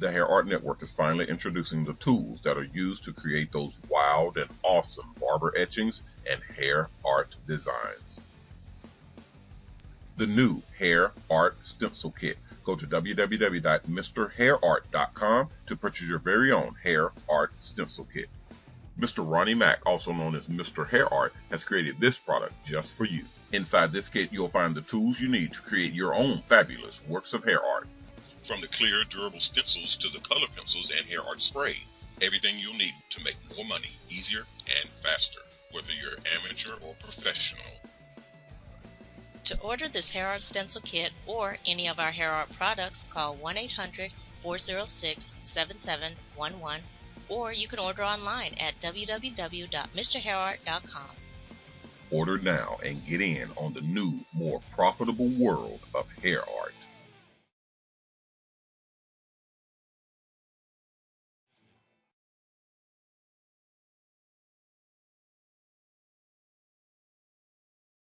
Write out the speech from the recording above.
The Hair Art Network is finally introducing the tools that are used to create those wild and awesome barber etchings and hair art designs. The new Hair Art Stencil Kit. Go to www.mrhairart.com to purchase your very own Hair Art Stencil Kit. Mr. Ronnie Mac, also known as Mr. Hair Art, has created this product just for you. Inside this kit, you'll find the tools you need to create your own fabulous works of hair art. From the clear, durable stencils to the color pencils and hair art spray, everything you'll need to make more money easier and faster, whether you're amateur or professional. To order this Hair Art Stencil Kit or any of our hair art products, call 1-800-406-7711, or you can order online at www.mrhairart.com. Order now and get in on the new, more profitable world of hair art.